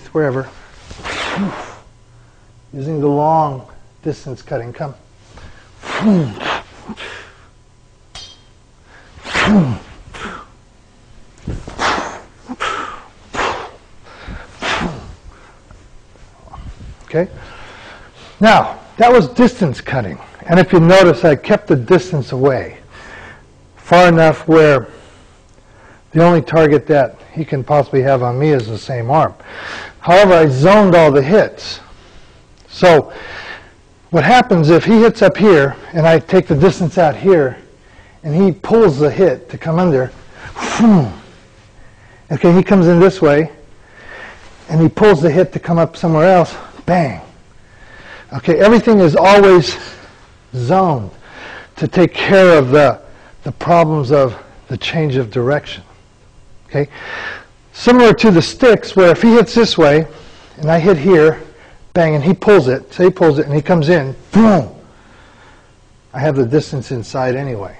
wherever. Using the long distance cutting. Come. Okay? Now, that was distance cutting. And if you notice, I kept the distance away far enough where the only target that he can possibly have on me is the same arm. However, I zoned all the hits. So what happens if he hits up here and I take the distance out here and he pulls the hit to come under, okay, he comes in this way and he pulls the hit to come up somewhere else, bang. Okay, everything is always zoned to take care of the problems of the change of direction. Okay, similar to the sticks, where if he hits this way and I hit here, bang, and he pulls it, say he pulls it and he comes in, boom, I have the distance inside anyway.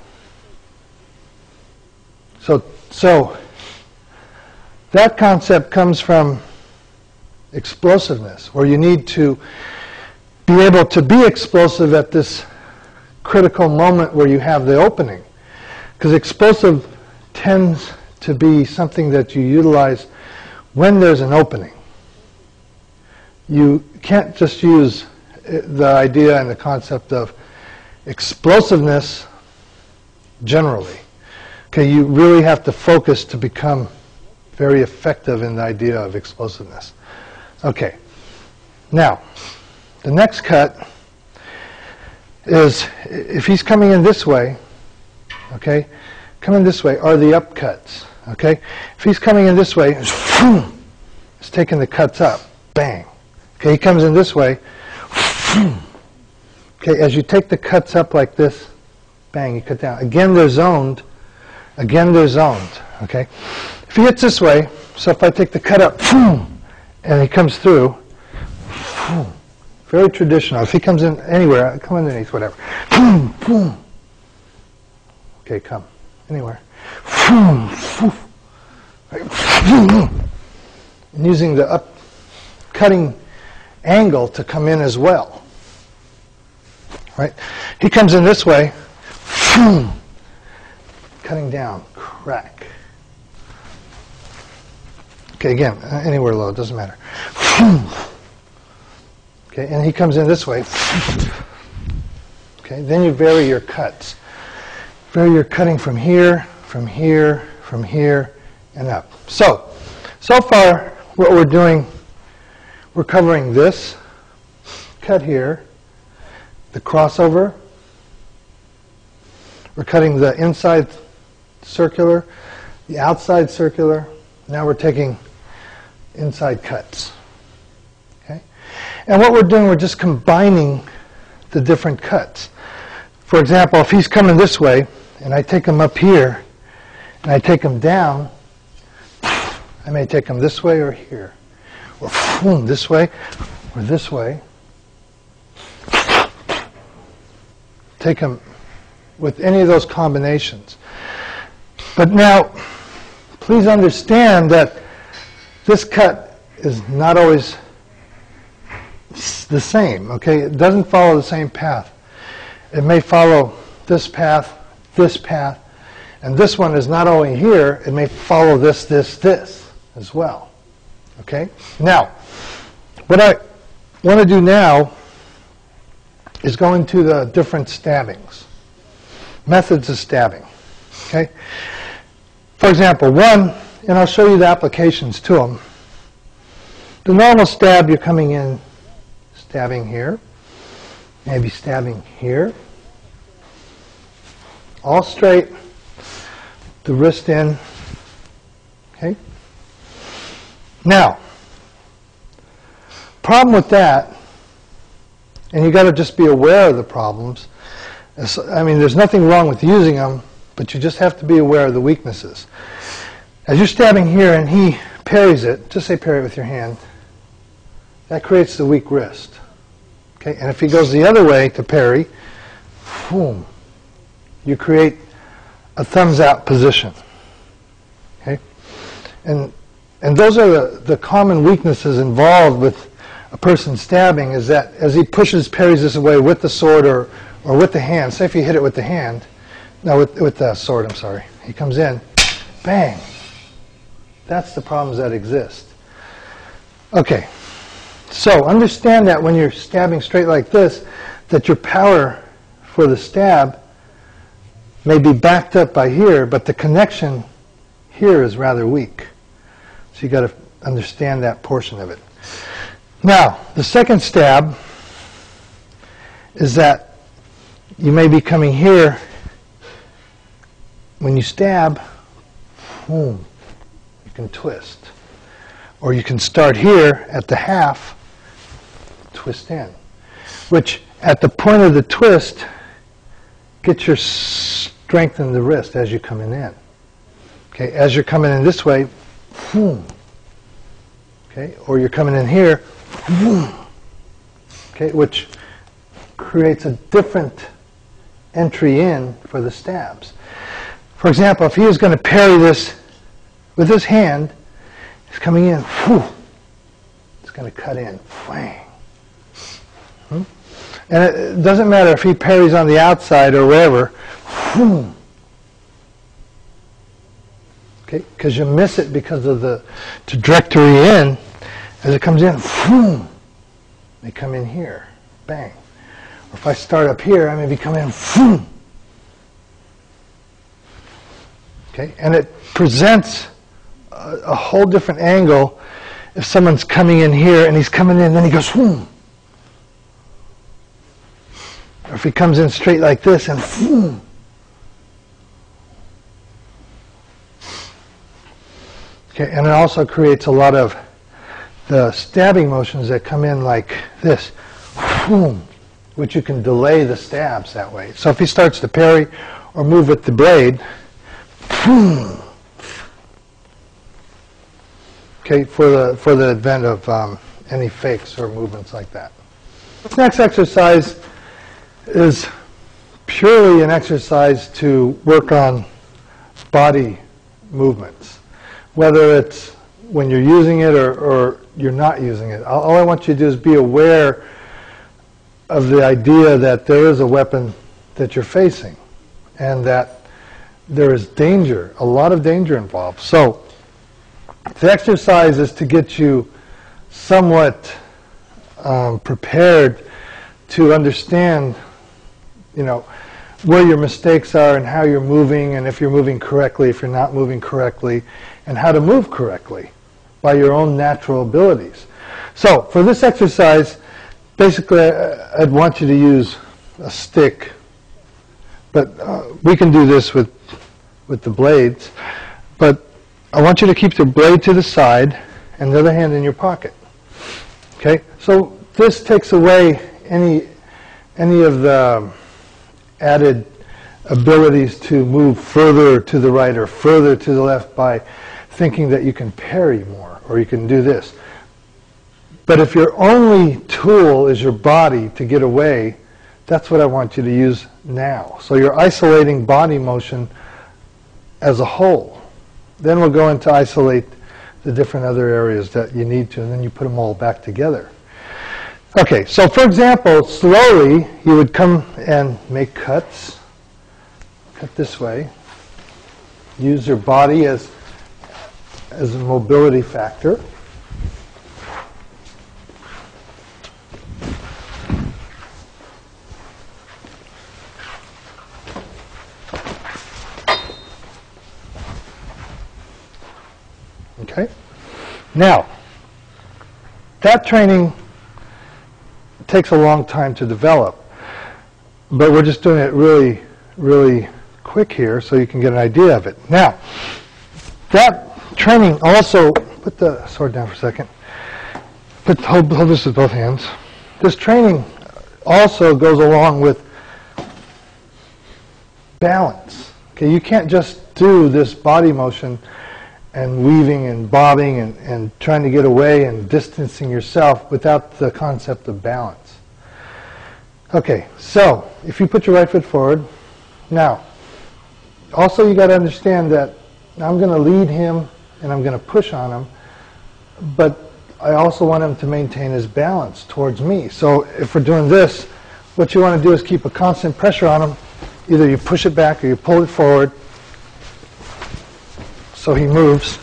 So that concept comes from explosiveness, where you need to be able to be explosive at this critical moment where you have the opening. Because explosive tends to be something that you utilize when there's an opening. You can't just use the idea and the concept of explosiveness generally. Okay, you really have to focus to become very effective in the idea of explosiveness. Okay, now the next cut is if he's coming in this way, okay, coming this way are the up cuts. Okay, if he's coming in this way, it's taking the cuts up, bang. Okay, he comes in this way. Okay, as you take the cuts up like this, bang, you cut down. Again, they're zoned. Again, they're zoned. Okay, if he hits this way, so if I take the cut up, and he comes through, very traditional. If he comes in anywhere, come underneath, whatever. Okay, come anywhere. And using the up cutting angle to come in as well. Right? He comes in this way, cutting down, crack. Okay, again, anywhere low, it doesn't matter. Okay, and he comes in this way. Okay, then you vary your cuts. Vary your cutting from here, from here, from here, and up. So far, what we're doing, we're covering this cut here, the crossover. We're cutting the inside circular, the outside circular. Now we're taking inside cuts. Okay? And what we're doing, we're just combining the different cuts. For example, if he's coming this way, and I take him up here, and I take him down, I may take him this way or here, or boom, this way, or this way. Take him with any of those combinations. But now, please understand that this cut is not always the same, okay? It doesn't follow the same path. It may follow this path, and this one is not only here, it may follow this as well, okay? Now, what I want to do now is go into the different stabbings, methods of stabbing, okay? For example, one, and I'll show you the applications to them. The normal stab, you're coming in, stabbing here, maybe stabbing here, all straight, the wrist in, okay? Now, problem with that, and you got to just be aware of the problems. I mean, there's nothing wrong with using them, but you just have to be aware of the weaknesses. As you're stabbing here and he parries it, just say parry it with your hand, that creates the weak wrist. Okay? And if he goes the other way to parry, boom, you create a thumbs out position. Okay? And And those are the common weaknesses involved with a person stabbing, is that as he parries this away with the sword or with the hand, say if you hit it with the hand, no, with the sword, I'm sorry, he comes in, bang. That's the problems that exist. Okay, so understand that when you're stabbing straight like this, that your power for the stab may be backed up by here, but the connection here is rather weak. So you've got to understand that portion of it. Now, the second stab is that you may be coming here. When you stab, boom, you can twist. Or you can start here at the half, twist in. Which, at the point of the twist, gets your strength in the wrist as you're coming in. Okay, as you're coming in this way, boom. Okay, or you're coming in here, boom. Okay, which creates a different entry in for the stabs. For example, if he was going to parry this with his hand, he's coming in, whew, it's going to cut in, whang. And it doesn't matter if he parries on the outside or wherever, whew. Okay, because you miss it because of the trajectory in. As it comes in, whew, they come in here, bang. Or if I start up here, I may be coming in, whew. Okay, and it presents a whole different angle if someone's coming in here and he's coming in, then he goes, whoom. Or if he comes in straight like this and whoom. Okay, and it also creates a lot of the stabbing motions that come in like this, whoom, which you can delay the stabs that way. So if he starts to parry or move with the blade, whoom. Okay, for the event of any fakes or movements like that. This next exercise is purely an exercise to work on body movements, whether it's when you're using it or you're not using it. All I want you to do is be aware of the idea that there is a weapon that you're facing and that there is danger, a lot of danger involved. So the exercise is to get you somewhat prepared to understand, you know, where your mistakes are and how you're moving, and if you're moving correctly, if you're not moving correctly, and how to move correctly by your own natural abilities. So for this exercise, basically I'd want you to use a stick, but we can do this with the blades, but I want you to keep the blade to the side and the other hand in your pocket. Okay, so this takes away any of the added abilities to move further to the right or further to the left by thinking that you can parry more or you can do this. But if your only tool is your body to get away, that's what I want you to use now. So you're isolating body motion as a whole. Then we'll go into isolate the different other areas that you need to, and then you put them all back together. Okay, so for example, slowly you would come and make cuts. Cut this way. Use your body as a mobility factor. Okay. Now, that training takes a long time to develop, but we're just doing it really, really quick here so you can get an idea of it. Now, that training also, put the sword down for a second, hold this with both hands. This training also goes along with balance. Okay, you can't just do this body motion and weaving and bobbing and trying to get away and distancing yourself without the concept of balance. Okay, so if you put your right foot forward, now, also you got to understand that I'm going to lead him and I'm going to push on him, but I also want him to maintain his balance towards me. So if we're doing this, what you want to do is keep a constant pressure on him. Either you push it back or you pull it forward so he moves.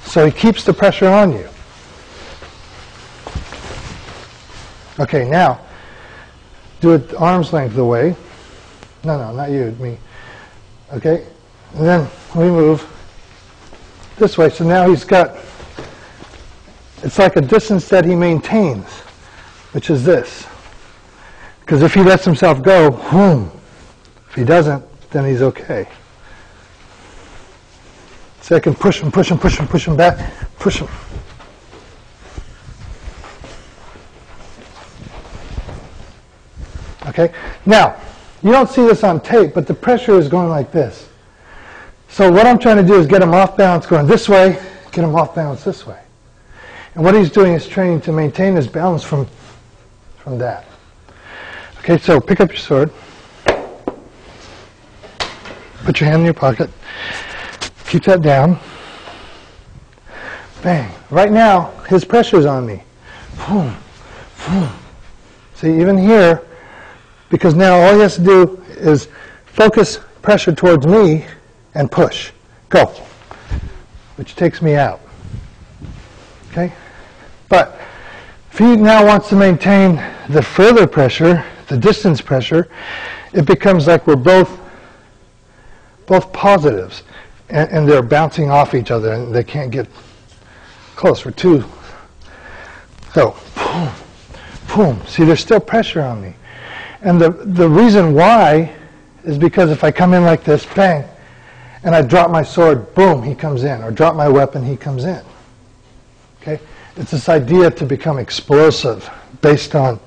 So he keeps the pressure on you. Okay, now, do it arm's length away. No, not you, me. Okay, and then we move this way. So now he's got, it's like a distance that he maintains, which is this. Because if he lets himself go, boom. If he doesn't, then he's okay. So I can push him back, push him. Okay, now, you don't see this on tape, but the pressure is going like this. So what I'm trying to do is get him off balance going this way, get him off balance this way. And what he's doing is training to maintain his balance from that. Okay, so pick up your sword. Put your hand in your pocket. Keep that down. Bang. Right now, his pressure's on me. Boom. Boom. See, even here, because now all he has to do is focus pressure towards me and push. Go. Which takes me out. Okay? But if he now wants to maintain the further pressure, the distance pressure, it becomes like we're both positives. And they're bouncing off each other and they can't get close. We're two. So, boom, boom. See, there's still pressure on me. And the reason why is because if I come in like this, bang, and I drop my sword, boom, he comes in. Or drop my weapon, he comes in. Okay? It's this idea to become explosive based on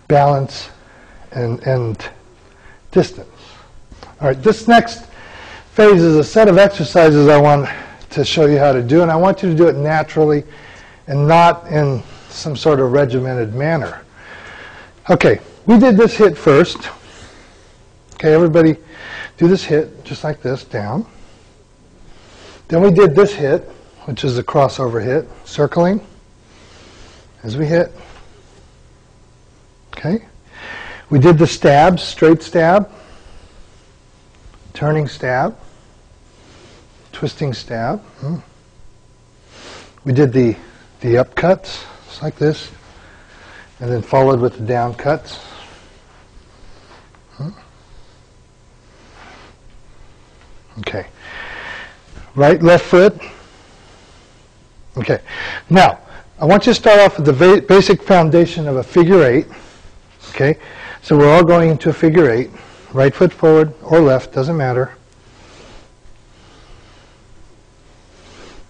balance and distance. All right, this next phase is a set of exercises I want to show you how to do, and I want you to do it naturally and not in some sort of regimented manner. Okay, we did this hit first. Okay, everybody do this hit just like this, down. Then we did this hit, which is a crossover hit, circling as we hit. Okay, we did the stabs, straight stab, turning stab, twisting stab. We did the up cuts, just like this, and then followed with the down cuts. Okay. Right, left foot. Okay. Now, I want you to start off with the basic foundation of a figure eight. Okay. So we're all going into a figure eight. Right foot forward or left, doesn't matter.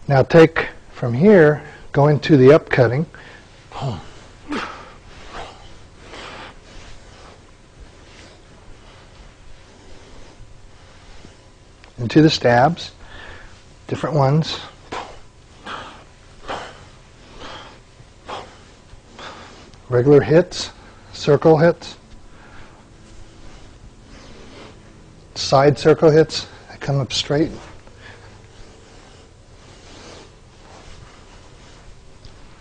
Now take from here, go into the up cutting. Into the stabs, different ones. Regular hits, circle hits. Side circle hits that come up straight.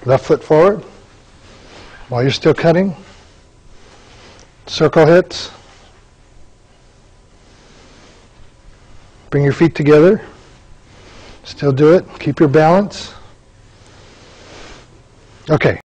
Left foot forward while you're still cutting. Circle hits. Bring your feet together. Still do it. Keep your balance. Okay.